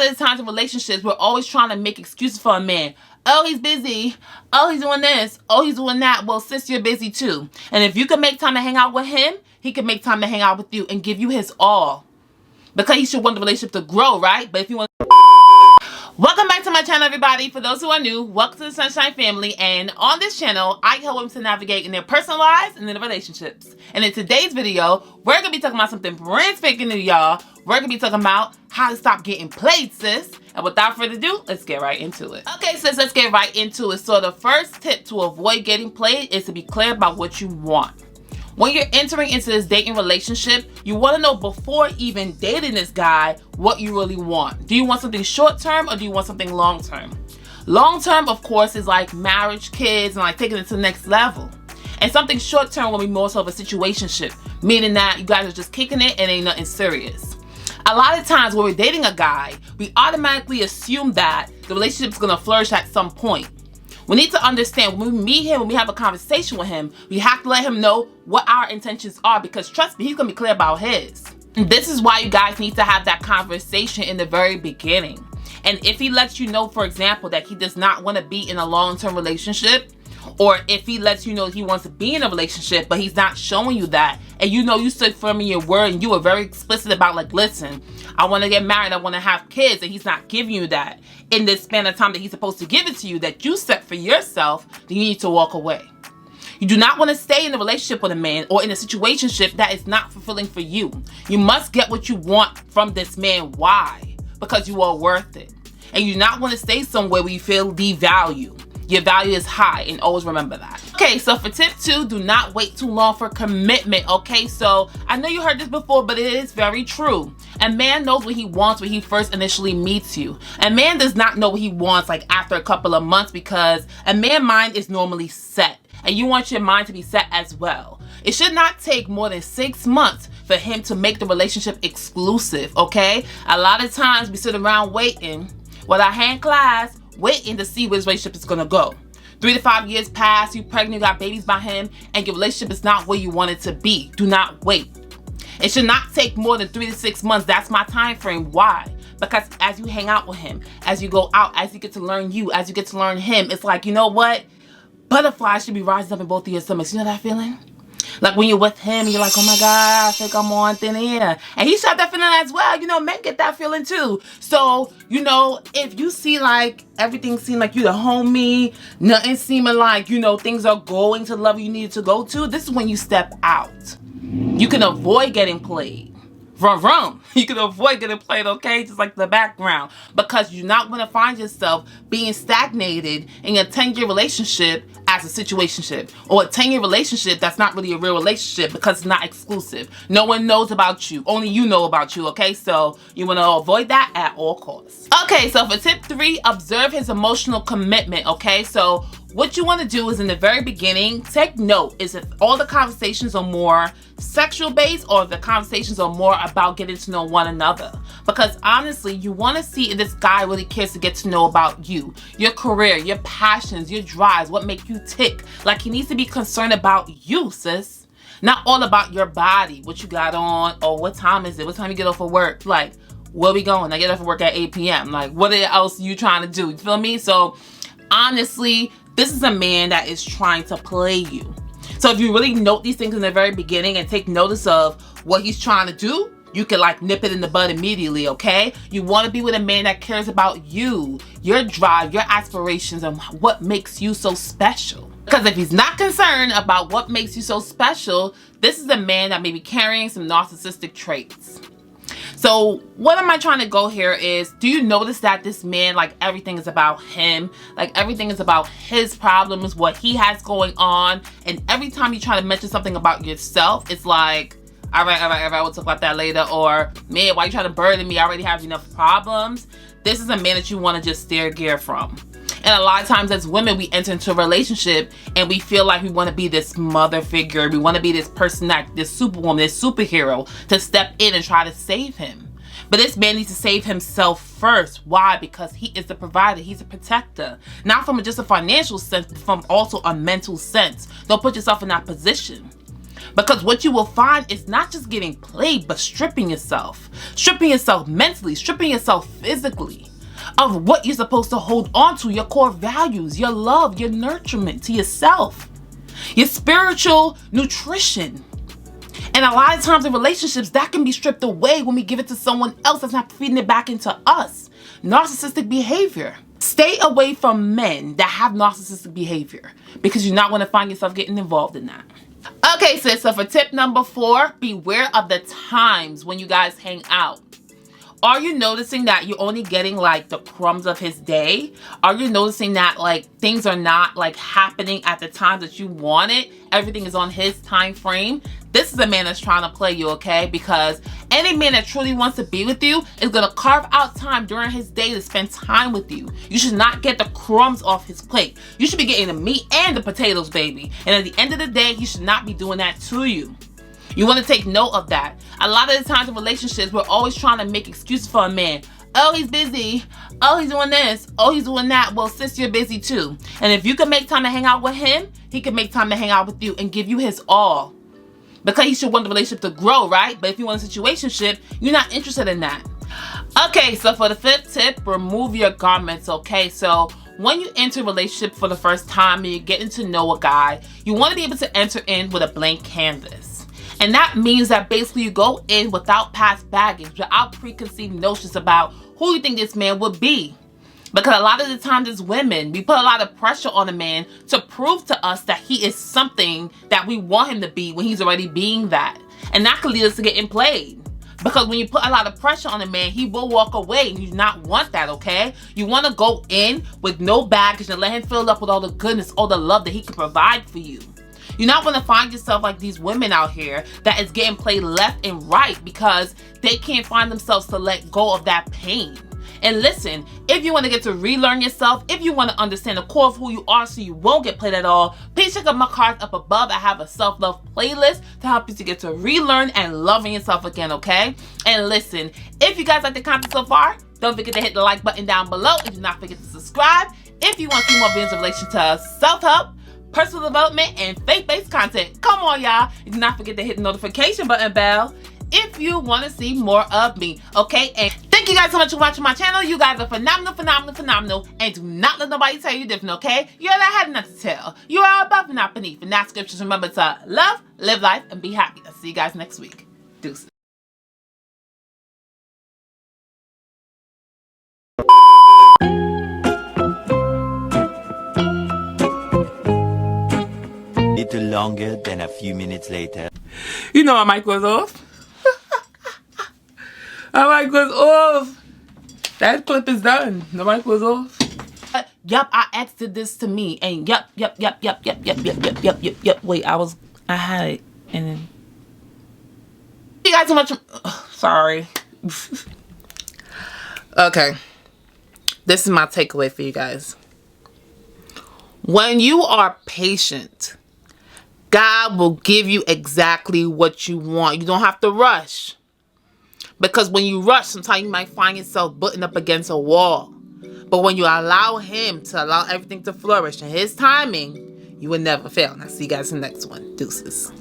lot of the times in relationships, we're always trying to make excuses for a man. Oh, he's busy. Oh, he's doing this. Oh, he's doing that. Well, sis, you're busy too. And if you can make time to hang out with him, he can make time to hang out with you and give you his all. Because he should want the relationship to grow, right? But if you want... Welcome back to my channel, everybody. For those who are new, welcome to the Sunshine Family. And on this channel, I help women to navigate in their personal lives and in their relationships. And in today's video, we're going to be talking about something brand spanking new, y'all. We're going to be talking about how to stop getting played, sis. And without further ado, let's get right into it. Okay, sis, let's get right into it. So the first tip to avoid getting played is to be clear about what you want. When you're entering into this dating relationship, you want to know before even dating this guy what you really want. Do you want something short-term or do you want something long-term? Long-term, of course, is like marriage, kids, and like taking it to the next level. And something short-term will be more so of a situationship, meaning that you guys are just kicking it and ain't nothing serious. A lot of times when we're dating a guy, we automatically assume that the relationship is going to flourish at some point. We need to understand when we meet him, when we have a conversation with him, we have to let him know what our intentions are, because trust me, he's going to be clear about his. And this is why you guys need to have that conversation in the very beginning. And if he lets you know, for example, that he does not want to be in a long-term relationship, or if he lets you know he wants to be in a relationship, but he's not showing you that, and you know you stood firm in your word and you were very explicit about, like, listen, I want to get married, I want to have kids, and he's not giving you that in this span of time that he's supposed to give it to you, that you set for yourself, then you need to walk away. You do not want to stay in a relationship with a man or in a situationship that is not fulfilling for you. You must get what you want from this man. Why? Because you are worth it. And you do not want to stay somewhere where you feel devalued. Your value is high, and always remember that. Okay, so for tip 2, do not wait too long for commitment, okay? So I know you heard this before, but it is very true. A man knows what he wants when he first initially meets you. A man does not know what he wants like after a couple of months, because a man's mind is normally set, and you want your mind to be set as well. It should not take more than 6 months for him to make the relationship exclusive, okay? A lot of times we sit around waiting with our hand clasped, waiting to see where this relationship is gonna go. 3 to 5 years pass, you pregnant, you got babies by him, and your relationship is not where you want it to be. Do not wait. It should not take more than 3 to 6 months. That's my time frame. Why? Because as you hang out with him, as you go out, as you get to learn you, as you get to learn him, it's like, you know what? Butterflies should be rising up in both of your stomachs. You know that feeling? Like when you're with him, you're like, oh my God, I think I'm on thin air. And he shot that feeling as well. You know, men get that feeling too. So, you know, if you see like everything seem like you the homie, nothing seeming like, you know, things are going to the level you need to go to, this is when you step out. You can avoid getting played. Vroom. You can avoid getting played, okay? Just like the background. Because you're not going to find yourself being stagnated in a 10-year relationship as a situationship. Or a 10-year relationship that's not really a real relationship because it's not exclusive. No one knows about you. Only you know about you, okay? So you want to avoid that at all costs. Okay, so for tip 3, observe his emotional commitment, okay? So what you want to do is in the very beginning, take note is if all the conversations are more sexual based or if the conversations are more about getting to know one another. Because honestly, you want to see if this guy really cares to get to know about you, your career, your passions, your drives, what make you tick. Like, he needs to be concerned about you, sis. Not all about your body, what you got on, or what time is it, what time you get off of work. Like, where we going? I get off of work at 8 p.m. Like, what else are you trying to do? You feel me? So honestly, this is a man that is trying to play you. So if you really note these things in the very beginning and take notice of what he's trying to do, you can like nip it in the bud immediately, okay? You want to be with a man that cares about you, your drive, your aspirations, and what makes you so special. Because if he's not concerned about what makes you so special, this is a man that may be carrying some narcissistic traits. So what am I trying to go here is, do you notice that this man, like, everything is about him? Like, everything is about his problems, what he has going on. And every time you try to mention something about yourself, it's like, all right, we'll talk about that later. Or, man, why are you trying to burden me? I already have enough problems. This is a man that you want to just steer clear from. And a lot of times as women, we enter into a relationship and we feel like we want to be this mother figure. We want to be this person, that this superwoman, this superhero to step in and try to save him. But this man needs to save himself first. Why? Because he is the provider. He's a protector. Not from just a financial sense, but from also a mental sense. Don't put yourself in that position. Because what you will find is not just getting played, but stripping yourself. Stripping yourself mentally, stripping yourself physically of what you're supposed to hold on to, your core values, your love, your nurturement to yourself, your spiritual nutrition. And a lot of times in relationships, that can be stripped away when we give it to someone else that's not feeding it back into us. Narcissistic behavior. Stay away from men that have narcissistic behavior because you're not going to find yourself getting involved in that. Okay, sis, so for tip number 4, beware of the times when you guys hang out. Are you noticing that you're only getting like the crumbs of his day? Are you noticing that like things are not like happening at the time that you want it? Everything is on his time frame. This is a man that's trying to play you, okay? Because any man that truly wants to be with you is going to carve out time during his day to spend time with you. You should not get the crumbs off his plate. You should be getting the meat and the potatoes, baby. And at the end of the day, he should not be doing that to you. You want to take note of that. A lot of the times in relationships, we're always trying to make excuses for a man. Oh, he's busy. Oh, he's doing this. Oh, he's doing that. Well, sis, you're busy too. And if you can make time to hang out with him, he can make time to hang out with you and give you his all. Because he should want the relationship to grow, right? But if you want a situationship, you're not interested in that. Okay, so for the 5th tip, remove your garments, okay? So when you enter a relationship for the first time and you're getting to know a guy, you want to be able to enter in with a blank canvas. And that means that basically you go in without past baggage, without preconceived notions about who you think this man would be. Because a lot of the times as women, we put a lot of pressure on a man to prove to us that he is something that we want him to be when he's already being that. And that could lead us to getting played. Because when you put a lot of pressure on a man, he will walk away, and you do not want that, okay? You want to go in with no baggage and let him fill up with all the goodness, all the love that he can provide for you. You're not going to find yourself like these women out here that is getting played left and right because they can't find themselves to let go of that pain. And listen, if you want to get to relearn yourself, if you want to understand the core of who you are so you won't get played at all, please check out my cards up above. I have a self-love playlist to help you to get to relearn and loving yourself again, okay? And listen, if you guys like the content so far, don't forget to hit the like button down below and do not forget to subscribe. If you want to see more videos in relation to self-help, personal development, and faith-based content, come on, y'all. And do not forget to hit the notification button bell if you want to see more of me, okay? And thank you guys so much for watching my channel. You guys are phenomenal, phenomenal, phenomenal. And do not let nobody tell you different, okay? You're not had enough to tell. You are above and not beneath. And that scriptures, remember to love, live life, and be happy. I'll see you guys next week. Deuces. Little longer than a few minutes later. You know my mic was off. My mic was off. That clip is done. The mic was off. Yup, I exited this to me. And yup. Wait, I had it. And then. You guys so much. Sorry. Okay. This is my takeaway for you guys. When you are patient, God will give you exactly what you want. You don't have to rush. Because when you rush, sometimes you might find yourself butting up against a wall. But when you allow him to allow everything to flourish in his timing, you will never fail. And I'll see you guys in the next one. Deuces.